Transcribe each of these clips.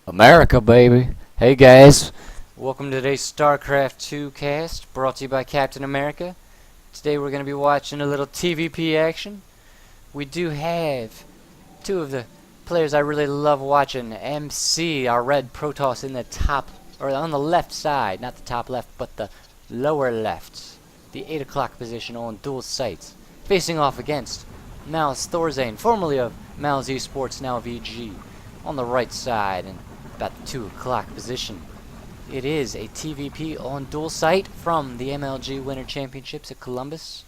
America, baby. Hey guys, welcome to today's StarCraft 2 cast, brought to you by Captain America. Today we're going to be watching a little TVP action. We do have two of the players I really love watching. MC, our red Protoss in the top, or on the left side, not the top left, but the lower left. The 8 o'clock position on dual sights, facing off against Mal's Thorzain, formerly of Mal's Esports, now VG, on the right side, and about the 2 o'clock position. It is a TVP on dual sight from the MLG Winter Championships at Columbus.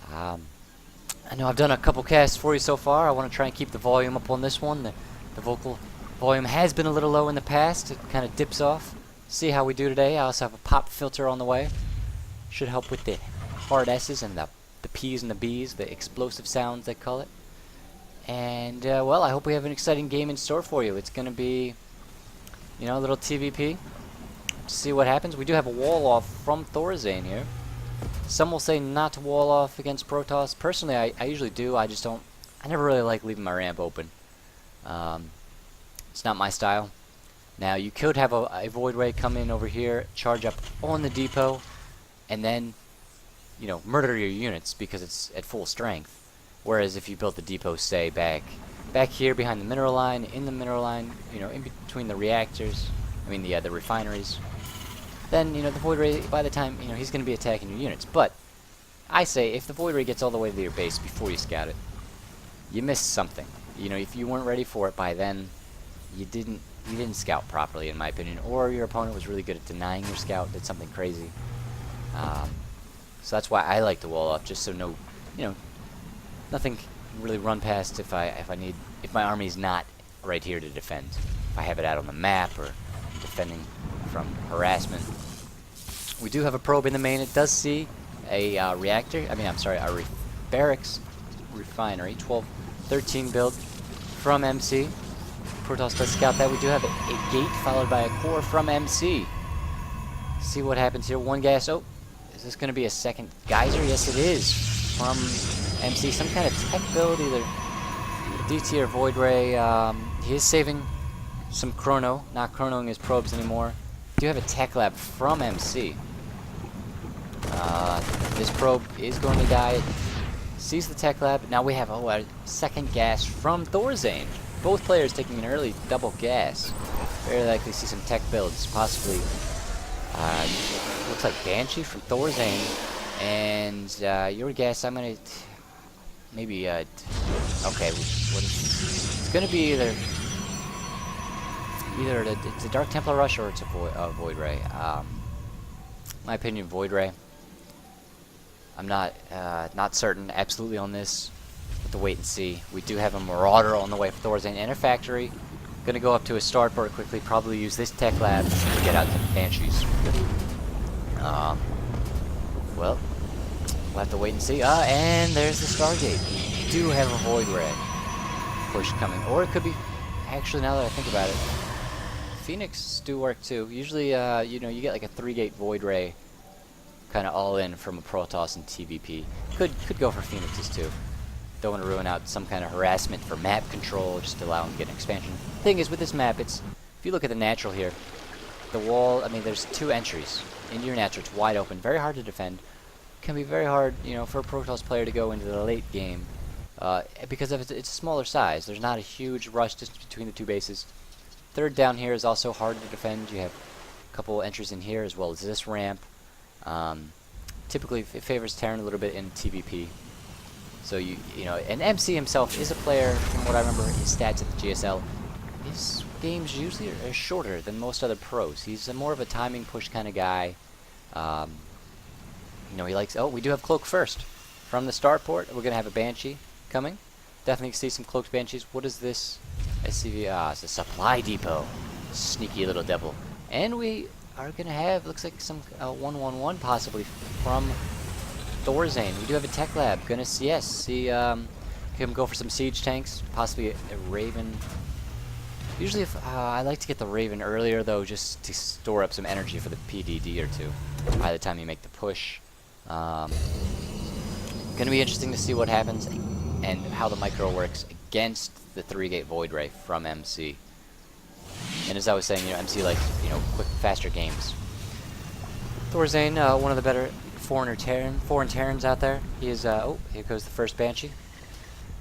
I know I've done a couple casts for you so far. I want to try and keep the volume up on this one. The vocal volume has been a little low in the past. It kind of dips off. See how we do today. I also have a pop filter on the way. Should help with the hard S's and the P's and the B's, the explosive sounds they call it. And, well, I hope we have an exciting game in store for you. It's going to be, you know, a little TVP. See what happens. We do have a wall off from Thorzain here. Some will say not to wall off against Protoss. Personally, I usually do. I just don't. I never really like leaving my ramp open. It's not my style. Now, you could have a Void Ray come in over here, charge up on the depot, and then, you know, murder your units because it's at full strength. Whereas if you built the depot, say, back here behind the mineral line, in the mineral line, you know, in between the reactors, I mean the refineries, then, you know, the Void Ray, by the time, you know, he's going to be attacking your units. But I say, if the Void Ray gets all the way to your base before you scout it, you missed something. You know, if you weren't ready for it by then, you didn't scout properly, in my opinion, or your opponent was really good at denying your scout, did something crazy. So that's why I like to wall off, just so no, you know, nothing can really run past if my army's not right here to defend. If I have it out on the map or defending from harassment. We do have a probe in the main. It does see a reactor. I mean, I'm sorry, a barracks refinery. 12-13 build from MC. Protoss does scout that. We do have a gate followed by a core from MC. See what happens here. One gas. Oh, is this going to be a second geyser? Yes, it is. From MC, some kind of tech build, either DT or Void Ray. He is saving some chrono, not chronoing his probes anymore. We do have a tech lab from MC. This probe is going to die. It sees the tech lab. Now we have a second gas from Thorzain. Both players taking an early double gas. Very likely see some tech builds, possibly. Looks like Banshee from Thorzain. And your guess, I'm gonna maybe okay. It's gonna be either it's a Dark Templar Rush or it's a Void Ray. My opinion, Void Ray. I'm not certain absolutely on this. Have to wait and see. We do have a Marauder on the way for Thorzain and a factory. Gonna go up to a starport quickly. Probably use this tech lab to get out to the Banshees. Well, we'll have to wait and see. And there's the Stargate. We do have a Void Ray push coming. Or it could be, actually, now that I think about it, Phoenix do work too. Usually, you know, you get like a 3-gate Void Ray kind of all in from a Protoss and TVP. Could go for Phoenixes too. Don't want to ruin out some kind of harassment for map control, just to allow them to get an expansion. Thing is, with this map, if you look at the natural here, the wall, I mean, there's 2 entries. Into your natural, it's wide open, very hard to defend. Can be very hard, you know, for a Protoss player to go into the late game because of it's a smaller size. There's not a huge rush distance between the 2 bases. Third down here is also hard to defend. You have a couple entries in here as well as this ramp. Typically, it favors Terran a little bit in TVP. So you know, and MC himself is a player. From what I remember, his stats at the GSL, his games usually are shorter than most other pros. He's more of a timing push kind of guy. You know, he likes. Oh, we do have cloak first from the starport. We're gonna have a Banshee coming. Definitely see some cloaked Banshees. What is this? SCV. It's a supply depot. Sneaky little devil. And we are gonna have, looks like some 111 possibly from Thorzain. We do have a tech lab. Gonna see him go for some siege tanks. Possibly a Raven. Usually, if I like to get the Raven earlier though, just to store up some energy for the PDD or 2 by the time you make the push. Gonna be interesting to see what happens and how the micro works against the 3-gate Void Ray from MC. And as I was saying, you know, MC likes, you know, quick, faster games. Thorzain, one of the better foreign Terrans out there. He is, oh, here goes the first Banshee.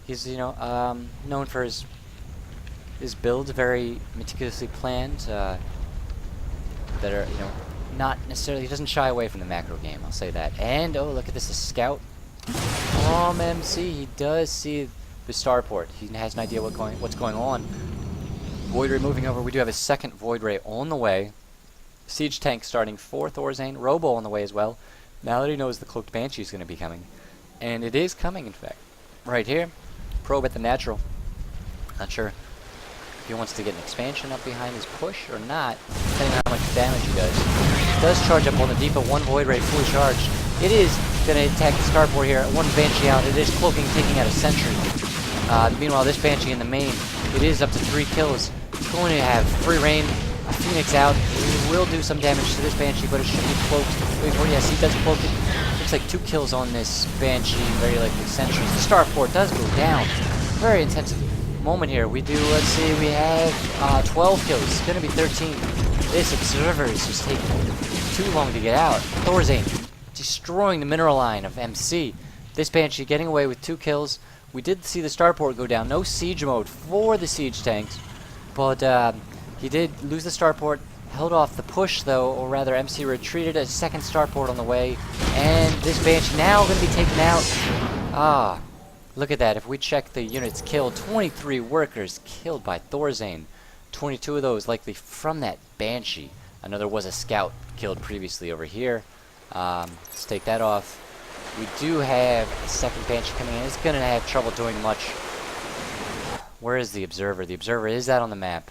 He's, you know, known for his builds, very meticulously planned, that are, you know, not necessarily, he doesn't shy away from the macro game, I'll say that. And, oh, look at this, a scout from MC. He does see the starport. He has an idea what's going on. Void Ray moving over. We do have a second Void Ray on the way. Siege tank starting for Thorzain. Robo on the way as well. Now that he knows the Cloaked Banshee is going to be coming. And it is coming, in fact. Right here. Probe at the natural. Not sure if he wants to get an expansion up behind his push or not, depending on how much damage he does. He does charge up on the depot. One Void Ray fully charged. It is going to attack the starport here. One Banshee out. It is cloaking, taking out a sentry. Meanwhile, this Banshee in the main, it is up to 3 kills. It's going to have free reign. A Phoenix out. It will do some damage to this Banshee, but it should be cloaked. Oh, yes, he does cloak it. Looks like 2 kills on this Banshee. Very likely sentries. The starport does go down. Very intensive moment here. We do, let's see, we have 12 kills. It's going to be 13. This observer is just taking too long to get out. Thorzain destroying the mineral line of MC. This Banshee getting away with 2 kills. We did see the starport go down. No siege mode for the siege tanks, but he did lose the starport. Held off the push though, or rather MC retreated. A second starport on the way, and this Banshee now going to be taken out. Ah, look at that. If we check the units killed, 23 workers killed by Thorzain. 22 of those likely from that Banshee. I know there was a scout killed previously over here. Let's take that off. We do have a second Banshee coming in. It's going to have trouble doing much. Where is the observer? The observer is out on the map.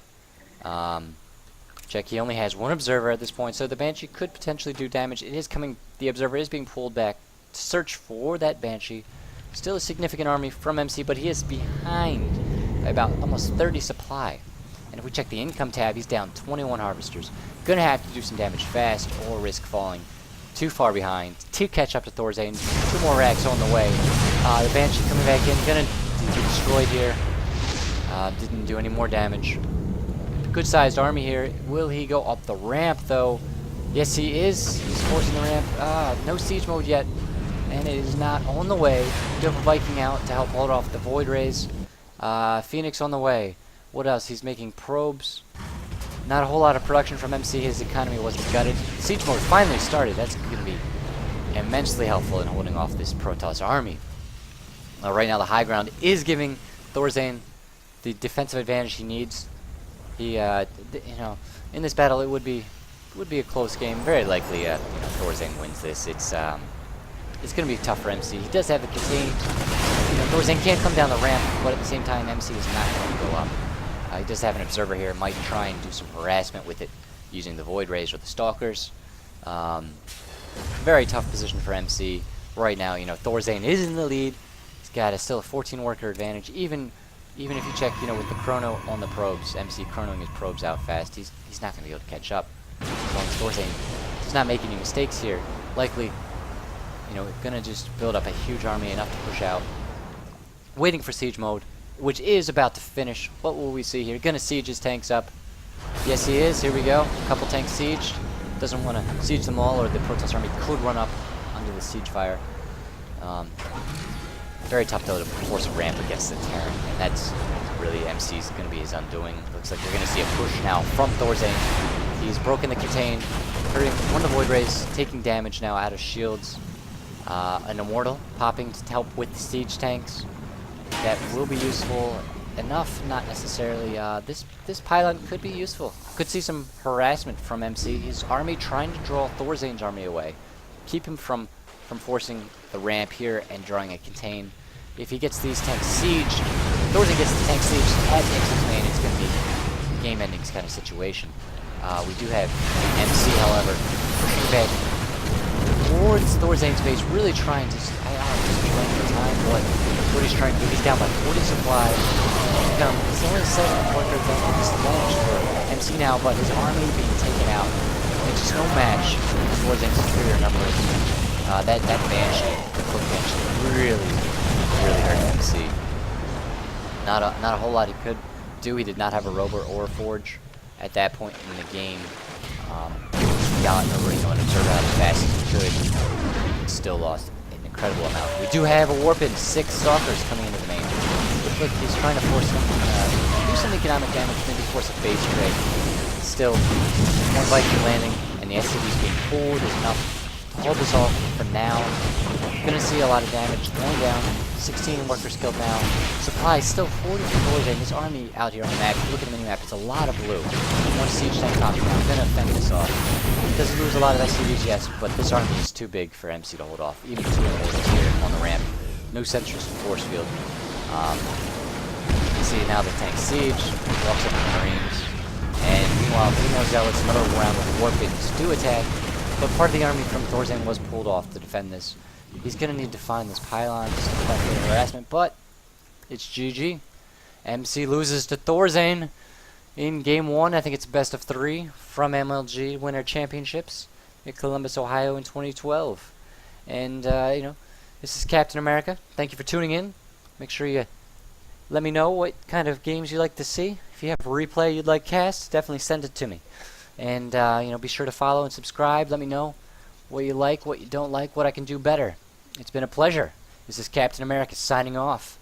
Check, he only has 1 observer at this point, so the Banshee could potentially do damage. It is coming, the observer is being pulled back to search for that Banshee. Still a significant army from MC, but he is behind by about almost 30 supply. And if we check the income tab, he's down 21 harvesters. Gonna have to do some damage fast or risk falling too far behind to catch up to Thorzain. 2 more racks on the way. The Banshee coming back in, gonna be destroyed here. Didn't do any more damage. Good sized army here. Will he go up the ramp though? Yes, he is. He's forcing the ramp. No siege mode yet, and it is not on the way. We do have a Viking out to help hold off the Void Rays. Phoenix on the way. What else? He's making probes. Not a whole lot of production from MC. His economy wasn't gutted. Siege mode finally started. That's going to be immensely helpful in holding off this Protoss army. Right now, the high ground is giving Thorzain the defensive advantage he needs. He, you know, in this battle, it would be a close game. Very likely, you know, Thorzain wins this. It's going to be tough for MC. He does have the contain. You know, Thorzain can't come down the ramp, but at the same time, MC is not going to go up. He does have an observer here. Might try and do some harassment with it using the Void Rays or the Stalkers. Very tough position for MC right now. You know, Thorzain is in the lead. He's got still a 14 worker advantage. Even if you check, you know, with the chrono on the probes, MC chronoing his probes out fast, he's not going to be able to catch up. As long as Thorzain does not make any mistakes here, likely, you know, going to just build up a huge army enough to push out. Waiting for siege mode, which is about to finish. What will we see here? Going to siege his tanks up. Yes, he is. Here we go. A couple tanks sieged. Doesn't want to siege them all, or the Protoss army could run up under the siege fire. Very tough though to force a ramp against the Terran, and that's really MC's going to be his undoing. Looks like we're going to see a push now from Thorzain. He's broken the contain, hurting one of the Void Rays, taking damage now out of shields. An Immortal popping to help with the siege tanks. That will be useful enough, not necessarily. This pylon could be useful. Could see some harassment from MC. His army trying to draw Thorzain's army away, keep him from forcing the ramp here and drawing a contain. If he gets these tanks sieged, Thorzain gets the tanks sieged at X's main, it's going to be a game-ending kind of situation. We do have MC, however, pushing back towards Thorzain's base, really trying to. I don't know if he's playing for time, but what he's trying to do, he's down by 40 supply. He's only 7 worker disadvantage for MC now, but his army being taken out. It's just no match for Thorzain's superior numbers. That Banshee, the Cloak Banshee, really hurt MC. Not a whole lot he could do. He did not have a rover or a forge. at that point in the game, gotten over, and observed out as fast as we could, and still lost an incredible amount. We do have a warp in 6 stalkers coming into the main. Looks like he's trying to force them, do some economic damage, maybe force a phase trade. Still, one Viking landing, and the SCVs being pulled is enough to hold this off for now. Gonna see a lot of damage going down. 16 workers killed now. Supply still 40 for Thorzain. This army out here on the map, if you look at the mini-map, it's a lot of blue. One siege tank coming down. Gonna fend this off. Does lose a lot of SCVs, yes, but this army is too big for MC to hold off. Even 2 immortals here on the ramp. No sentries from force field. You see now the tank siege. Walks up to the Marines. And meanwhile, female zealots, another round of warpins do attack. But part of the army from Thorzain was pulled off to defend this. He's going to need to find this pylon to stop the harassment, but it's GG. MC loses to Thorzain in Game 1. I think it's best of 3 from MLG Winter Championships in Columbus, Ohio in 2012. And, this is Captain America. Thank you for tuning in. Make sure you let me know what kind of games you like to see. If you have a replay you'd like cast, definitely send it to me. And, be sure to follow and subscribe. Let me know what you like, what you don't like, what I can do better. It's been a pleasure. This is Captain America signing off.